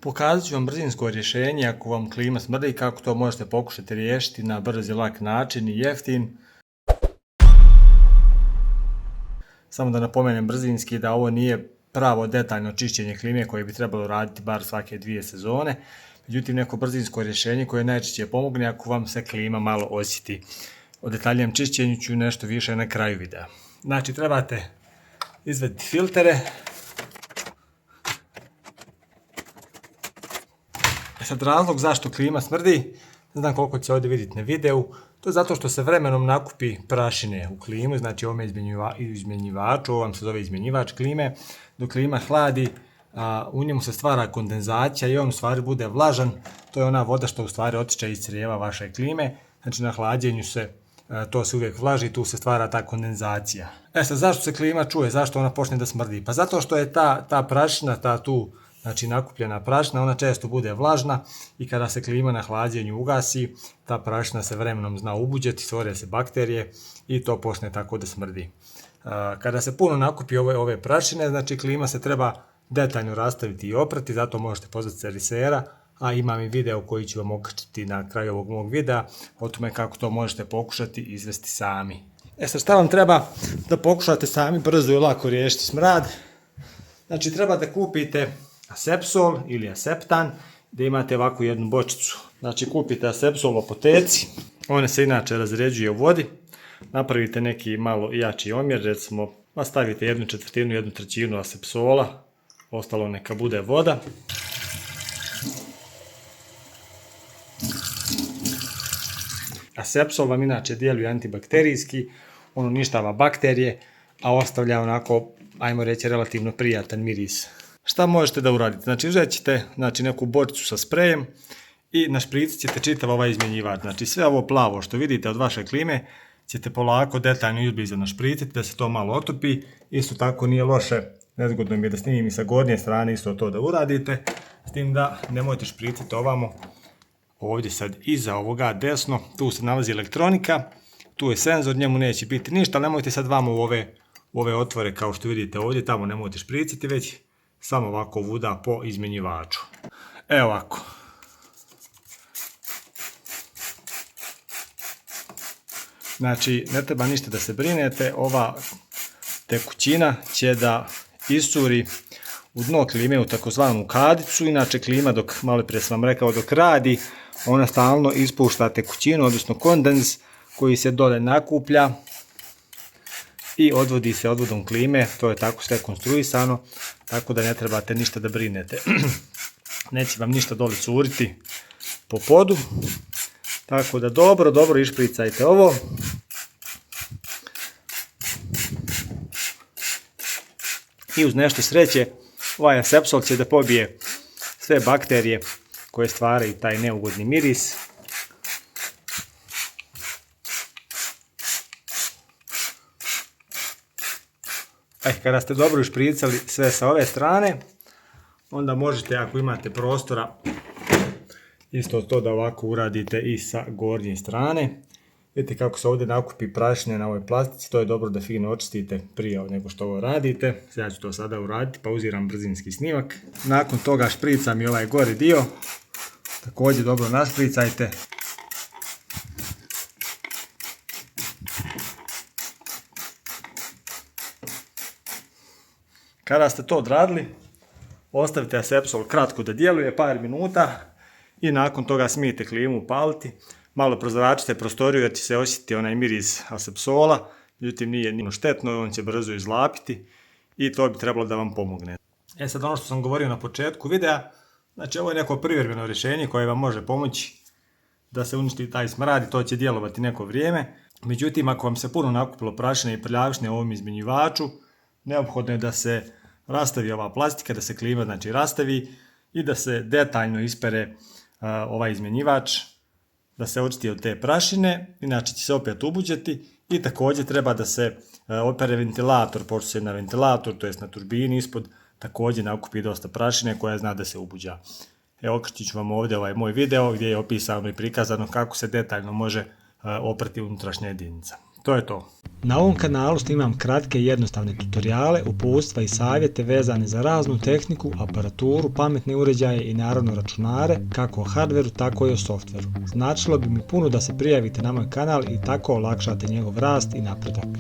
Pokazat ću vam brzinsko rješenje ako vam klima smrdi, kako to možete pokušati riješiti na brz i lak način i jeftin. Samo da napomenem brzinski da ovo nije pravo detaljno čišćenje klime koje bi trebalo raditi bar svake 2 sezone. Međutim, neko brzinsko rješenje koje najčešće pomogne ako vam se klima malo osjeti. O detaljijem čišćenju ću nešto više na kraju videa. Znači, trebate izvaditi filtere. Sad razlog zašto klima smrdi, ne znam koliko će ovdje vidjeti na videu, to je zato što se vremenom nakupi prašine u klimu, znači ovome izmjenjivaču, ovo vam se zove izmjenjivač klime, dok klima hladi, u njemu se stvara kondenzacija i on u stvari bude vlažan, to je ona voda što u stvari otiče iz crijeva vaše klime, znači na hlađenju se to se uvijek vlaži, tu se stvara ta kondenzacija. Sad zašto se klima čuje, zašto ona počne da smrdi? Pa zato što je ta prašina, znači nakupljena prašina, ona često bude vlažna i kada se klima na hlađenju ugasi, ta prašina se vremenom zna ubuđeti, stvore se bakterije i to počne tako da smrdi. Kada se puno nakupi ove prašine, znači klima se treba detaljno rastaviti i oprati, zato možete pozvati servisera, a imam i video koji ću vam okačiti na kraju ovog mog videa o tome kako to možete pokušati izvesti sami. Sad šta vam treba da pokušate sami brzo i lako riješiti smrad? Znači treba da kupite asepsol ili aseptan, da imate ovakvu jednu bočicu. Znači kupite asepsol u apoteci, one se inače razređuje u vodi, napravite neki malo jači omjer, recimo stavite 1/4, 1/3 asepsola, ostalo neka bude voda. Asepsol vam inače djeluje antibakterijski, on uništava bakterije, a ostavlja onako, ajmo reći, relativno prijatan miris. Šta možete da uradite? Znači uzet ćete neku bočicu sa sprejem i našpricit ćete čitav ovaj izmjenjivač. Znači sve ovo plavo što vidite od vaše klime ćete polako detaljno izbliza našpriciti da se to malo otopi. Isto tako nije loše, nezgodno mi je da snimim i sa gornje strane isto to da uradite. S tim da nemojte špriciti ovamo, ovdje sad iza ovoga desno, tu se nalazi elektronika, tu je senzor, njemu neće biti ništa, ali nemojte sad vamo u ove otvore kao što vidite ovdje, tamo nemojte špriciti, već samo ovako vuda po izmjenjivaču. Evo ovako. Znači, ne treba ništa da se brinete, ova tekućina će da iscuri u dno klime u takozvanu kadicu, inače klima dok, malo prije sam vam rekao, dok radi, ona stalno ispušta tekućinu, odnosno kondens koji se dole nakuplja i odvodi se odvodom klime, to je tako sve konstruisano, tako da ne trebate ništa da brinete. Neće vam ništa dole curiti po podu, tako da dobro išpricajte ovo. I uz nešto sreće, ovaj asepsol će da pobije sve bakterije koje stvaraju taj neugodni miris. Kada ste dobro išpricali sve sa ove strane, onda možete, ako imate prostora, isto to da ovako uradite i sa gornje strane. Vidite kako se ovdje nakupi prašine na ovoj plastici, to je dobro da fino očistite prije nego što ovo radite. Ja ću to sada uraditi, pauziram brzinski snimak. Nakon toga špricam i ovaj gori dio, također dobro našpricajte. Kada ste to odradili, ostavite asepsol kratko da djeluje, par minuta, i nakon toga smijete klimu upaliti. Malo prozračite prostoriju jer će se osjetiti onaj miris asepsola, međutim nije štetno, on će brzo izlapiti i to bi trebalo da vam pomogne. Sad ono što sam govorio na početku videa, znači ovo je neko privremeno rješenje koje vam može pomoći da se uništi taj smrad i to će djelovati neko vrijeme. Međutim, ako vam se puno nakupilo prašine i prljavštine u ovom izmjenjivaču, neophodno je da se rastavi ova plastika, da se klima znači rastavi i da se detaljno ispere ovaj izmjenjivač, da se očisti od te prašine, inače će se opet ubuđeti, i također treba da se opere ventilator, pošto se na ventilator, to jest na turbini ispod, također nakupi dosta prašine koja zna da se ubuđa. Evo, okačit ću vam ovdje ovaj moj video gdje je opisano i prikazano kako se detaljno može oprati unutrašnja jedinica. To je to. Na ovom kanalu snimam kratke i jednostavne tutoriale, uputstva i savjete vezane za raznu tehniku, aparaturu, pametne uređaje i naravno računare, kako o hardveru, tako i o softveru. Značilo bi mi puno da se prijavite na moj kanal i tako olakšate njegov rast i napredak.